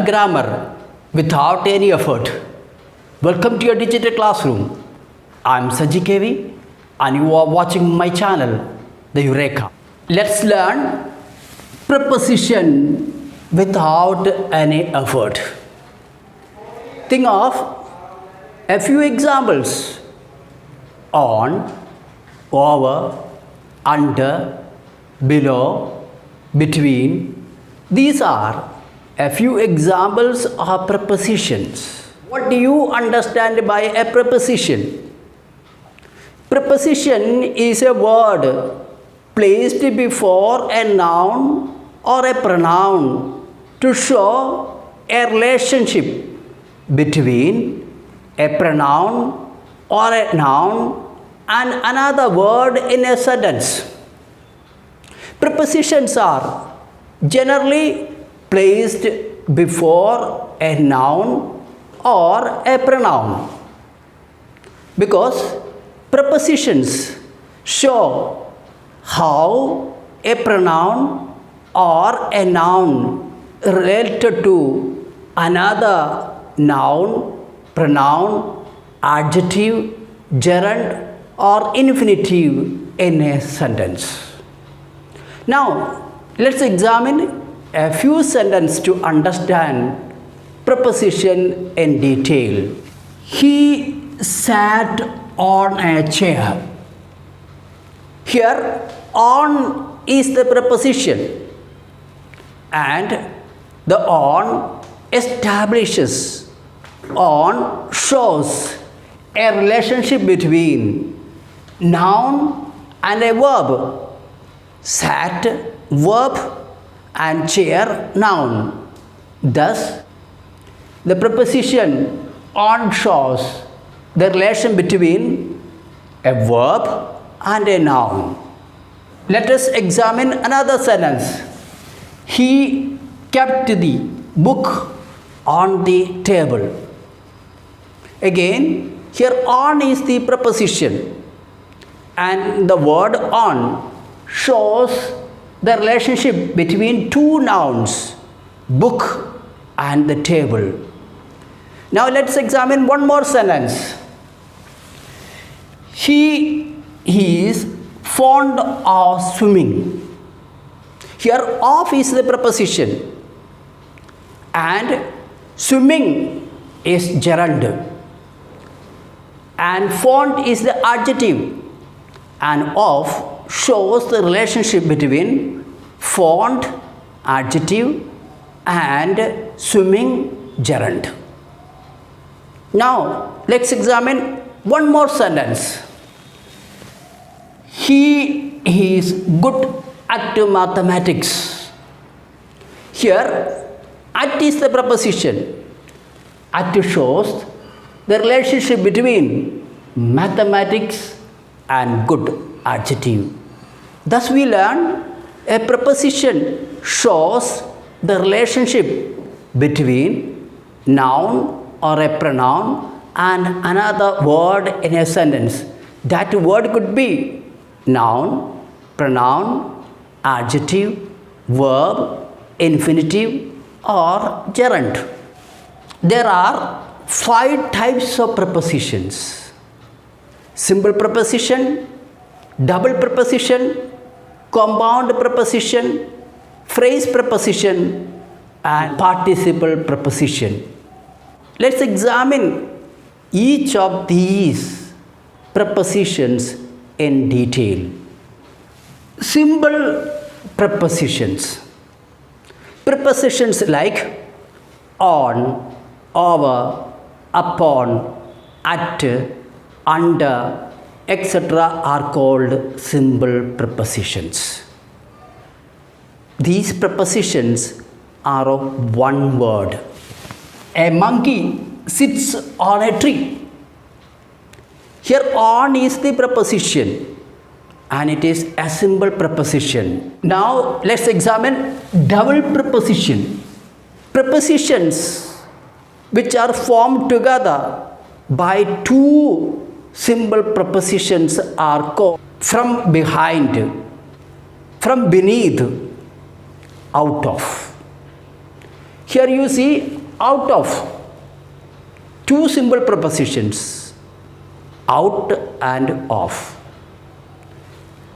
Learn grammar without any effort. Welcome to your digital classroom. I'm Sanji KV and you are watching my channel, The Eureka. Let's learn preposition without any effort. Think of a few examples: on, over, under, below, between. These are a few examples of prepositions. What do you understand by a preposition? Preposition is a word placed before a noun or a pronoun to show a relationship between a pronoun or a noun and another word in a sentence. Prepositions are generally placed before a noun or a pronoun because prepositions show how a pronoun or a noun related to another noun, pronoun, adjective, gerund or infinitive in a sentence. Now, let's examine a few sentences to understand preposition in detail. He sat on a chair. Here, on is the preposition, and the on establishes, on shows a relationship between noun and a verb. Sat, verb, and chair, noun. Thus, the preposition on shows the relation between a verb and a noun. Let us examine another sentence. He kept the book on the table. Again, here on is the preposition, and the word on shows the relationship between two nouns, book and the table. Now let's examine one more sentence. He is fond of swimming. Here of is the preposition and swimming is gerund and fond is the adjective, and of shows the relationship between fond, adjective, and swimming, gerund. Now, let's examine one more sentence. He is good at mathematics. Here, at is the preposition. At shows the relationship between mathematics and good, adjective. Thus, we learn a preposition shows the relationship between noun or a pronoun and another word in a sentence. That word could be noun, pronoun, adjective, verb, infinitive or gerund. There are 5 types of prepositions: simple preposition, double preposition, compound preposition, phrase preposition and participle preposition. Let's examine each of these prepositions in detail. Simple prepositions. Prepositions like on, over, upon, at, under, etc. are called simple prepositions. These prepositions are of one word. A monkey sits on a tree. Here on is the preposition and it is a simple preposition. Now let's examine double preposition. Prepositions which are formed together by two simple prepositions are called from behind, from beneath, out of. Here you see out of two simple prepositions, out and of.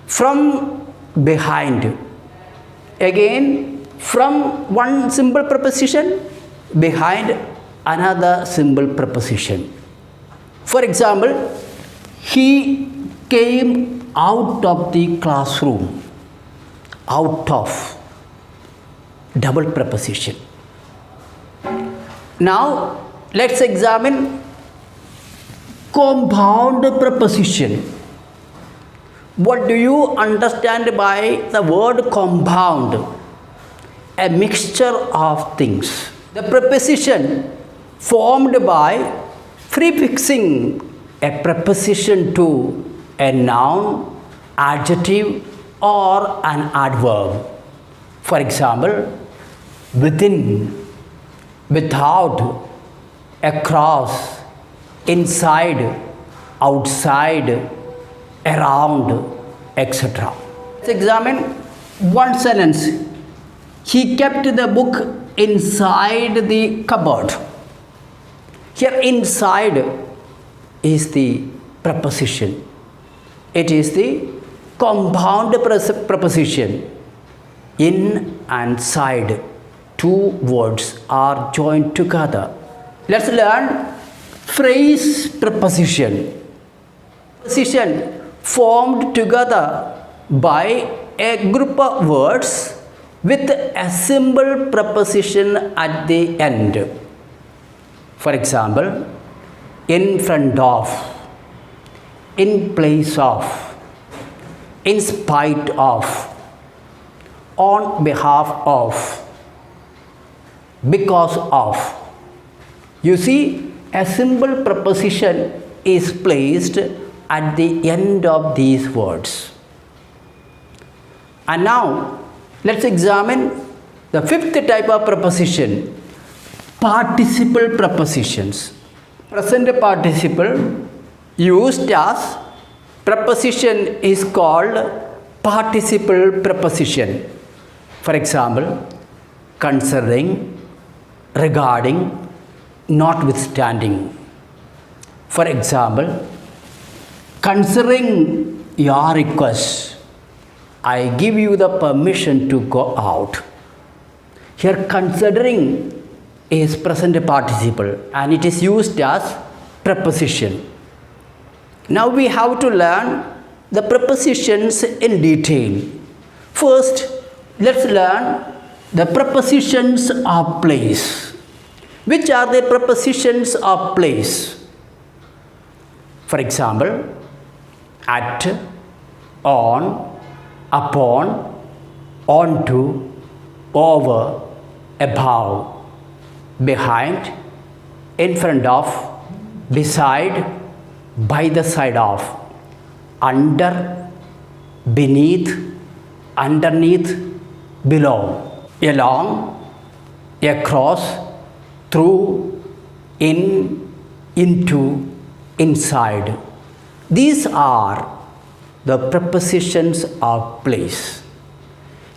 From behind, again from one simple preposition behind another simple preposition. For example, he came out of the classroom. Out of, double preposition. Now let's examine compound preposition. What do you understand by the word compound? A mixture of things. The preposition formed by prefixing a preposition to a noun, adjective, or an adverb. For example, within, without, across, inside, outside, around, etc. Let's examine one sentence. He kept the book inside the cupboard. Here inside is the preposition. It is the compound preposition. In and side, two words are joined together. Let's learn phrase preposition. Preposition formed together by a group of words with a simple preposition at the end. For example, in front of, in place of, in spite of, on behalf of, because of. You see, a simple preposition is placed at the end of these words. And now let's examine the fifth type of preposition, participle prepositions. Present participle used as preposition is called participle preposition. For example, concerning, regarding, notwithstanding. For example, considering your request, I give you the permission to go out. Here considering is present participle and it is used as preposition. Now we have to learn the prepositions in detail. First, let's learn the prepositions of place. Which are the prepositions of place? For example, at, on, upon, onto, over, above, behind, in front of, beside, by the side of, under, beneath, underneath, below, along, across, through, in, into, inside. These are the prepositions of place.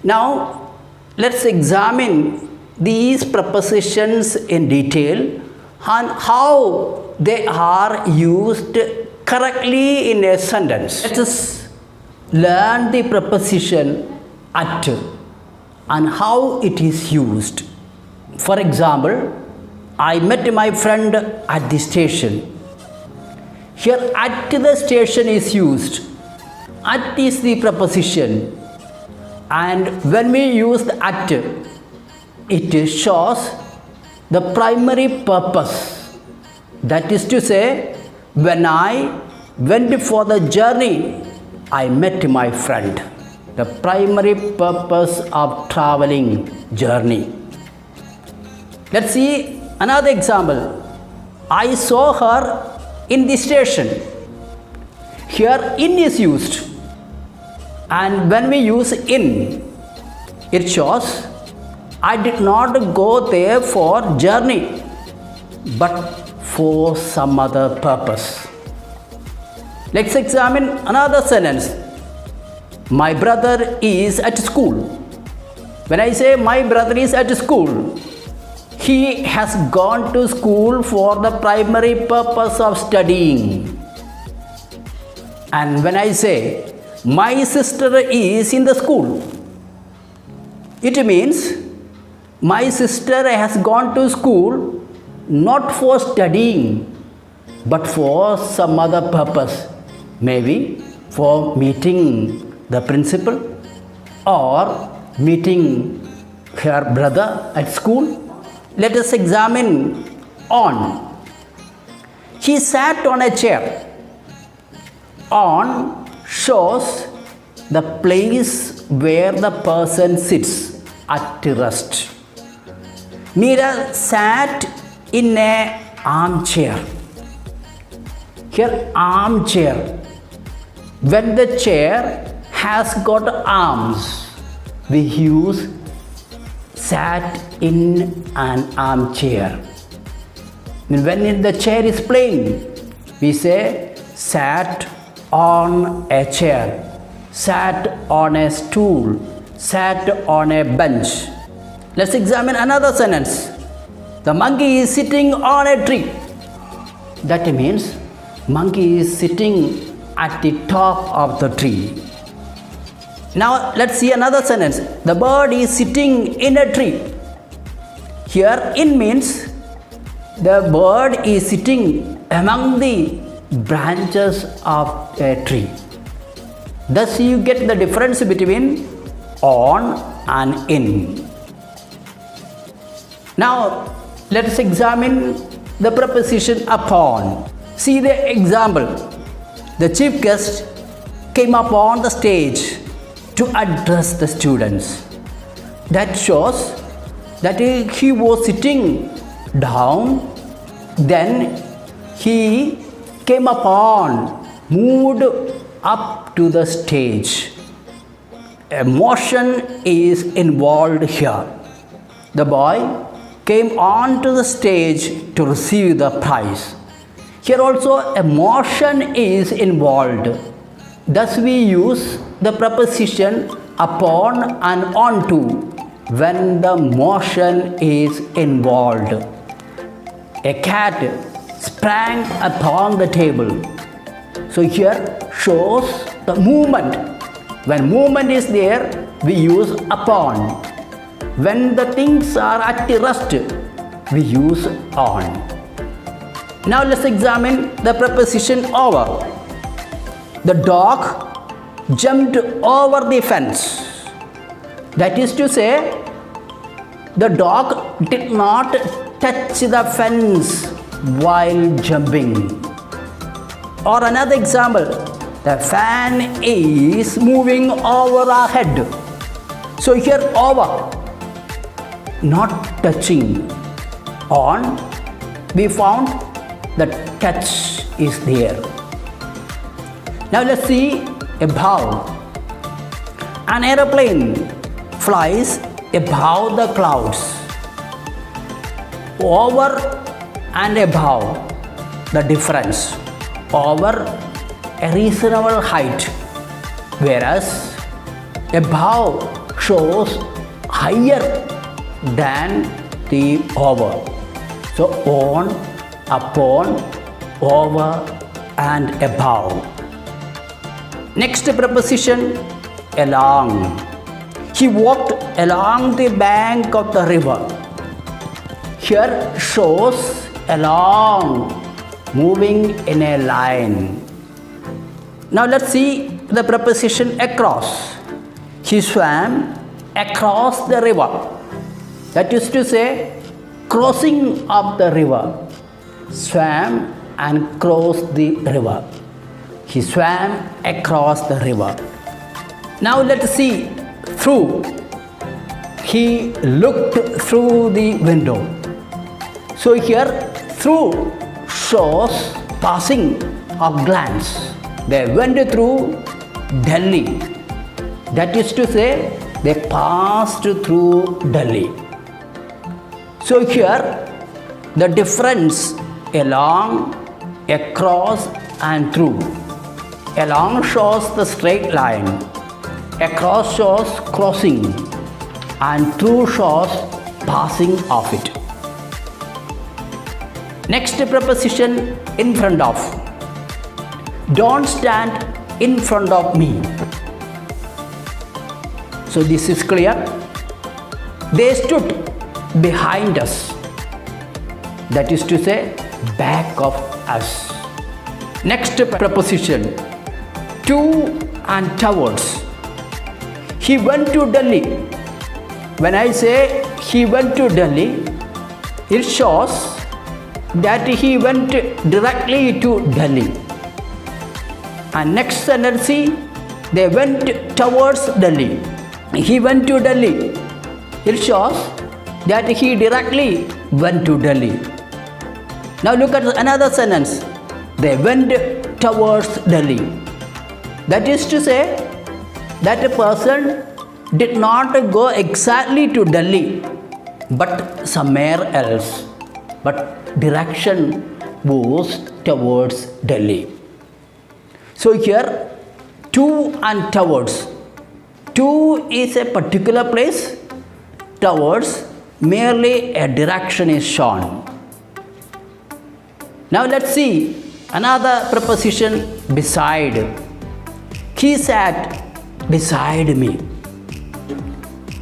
Now, let's examine these prepositions in detail and how they are used correctly in a sentence. Let us learn the preposition at and how it is used. For example, I met my friend at the station. Here at the station is used. At is the preposition, and when we use the at, it shows the primary purpose. That is to say, when I went for the journey, I met my friend. The primary purpose of traveling journey. Let's see another example. I saw her in the station. Here in is used, and when we use in, it shows I did not go there for journey but for some other purpose. Let's examine another sentence. My brother is at school. When I say my brother is at school, he has gone to school for the primary purpose of studying. And when I say, my sister is in the school, it means my sister has gone to school not for studying, but for some other purpose. Maybe for meeting the principal or meeting her brother at school. Let us examine on. He sat on a chair. On shows the place where the person sits at rest. Meera sat in an armchair. Here, armchair. When the chair has got arms, we use sat in an armchair. When the chair is plain, we say sat on a chair, sat on a stool, sat on a bench. Let's examine another sentence. The monkey is sitting on a tree. That means monkey is sitting at the top of the tree. Now let's see another sentence. The bird is sitting in a tree. Here in means the bird is sitting among the branches of a tree. Thus you get the difference between on and in. Now let us examine the preposition upon. See the example. The chief guest came upon the stage to address the students. That shows that he was sitting down, then he came upon, moved up to the stage. A motion is involved here. The boy came onto the stage to receive the prize. Here also a motion is involved. Thus we use the preposition upon and onto when the motion is involved. A cat sprang upon the table. So here shows the movement. When movement is there, we use upon. When the things are at rest, we use on. Now let's examine the preposition over. The dog jumped over the fence. That is to say, the dog did not touch the fence while jumping. Or another example, the fan is moving over our head. So here over, not touching. On, we found the touch is there. Now let's see above. An aeroplane flies above the clouds. Over and above, the difference. Over a reasonable height, whereas above shows higher than the over. So on, upon, over and above. Next preposition, along. He walked along the bank of the river. Here shows along, moving in a line. Now let's see the preposition across. He swam across the river. That is to say, crossing of the river. Swam and crossed the river. He swam across the river. Now let's see through. He looked through the window. So here through shows passing of glance. They went through Delhi. That is to say, they passed through Delhi. So here the difference along, across and through. Along shows the straight line, across shows crossing, and through shows passing of it. Next preposition, in front of. Don't stand in front of me. So this is clear. They stood behind us. That is to say, back of us. Next preposition, to and towards. He went to Delhi. When I say he went to Delhi, it shows that he went directly to Delhi. And next sentence, see, they went towards Delhi. He went to Delhi. It shows that he directly went to Delhi. Now look at another sentence. They went towards Delhi. That is to say that a person did not go exactly to Delhi, but somewhere else. But direction was towards Delhi. So here, to and towards. To is a particular place. Towards, merely a direction is shown. Now let's see another preposition, beside. He sat beside me.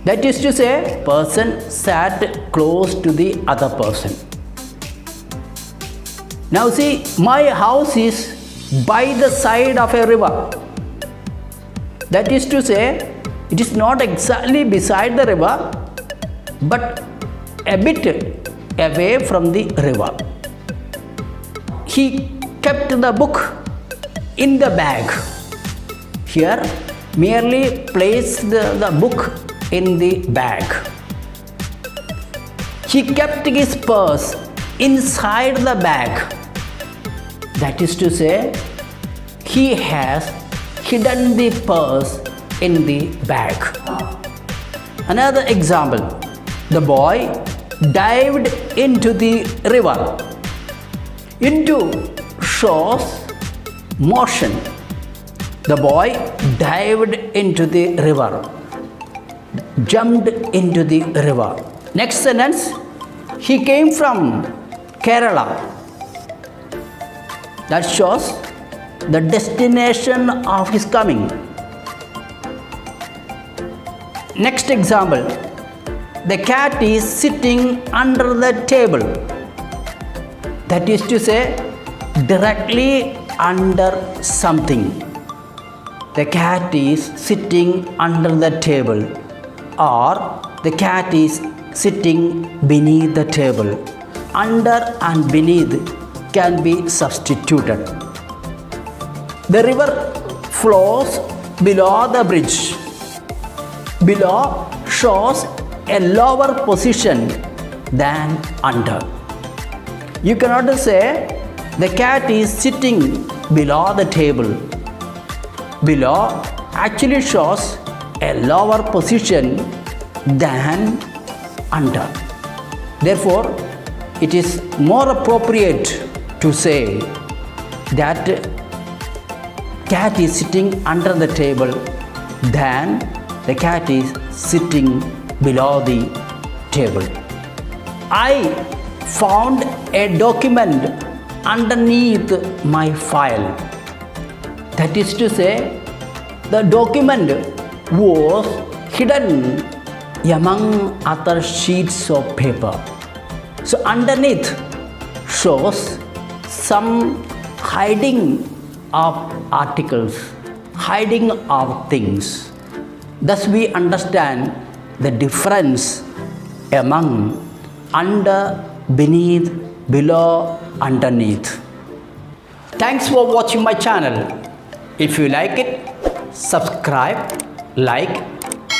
That is to say, person sat close to the other person. Now see, my house is by the side of a river. That is to say, it is not exactly beside the river, but a bit away from the river. He kept the book in the bag. Here, merely place the book in the bag. He kept his purse inside the bag. That is to say, he has hidden the purse in the bag. Another example, the boy dived into the river. Into shows motion. The boy dived into the river, jumped into the river. Next sentence, he came from Kerala. That shows the destination of his coming. Next example, the cat is sitting under the table. That is to say, directly under something. The cat is sitting under the table, or the cat is sitting beneath the table. Under and beneath can be substituted. The river flows below the bridge. Below shows a lower position than under. You cannot say the cat is sitting below the table. Below actually shows a lower position than under. Therefore, it is more appropriate to say that cat is sitting under the table than the cat is sitting below the table. I found a document underneath my file. That is to say, the document was hidden among other sheets of paper. So underneath shows some hiding of articles, hiding of things. Thus we understand the difference among under, beneath, below, underneath. Thanks for watching my channel. If you like it, subscribe, like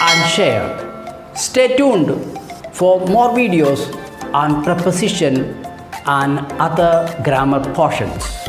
and share. Stay tuned for more videos on preposition and other grammar portions.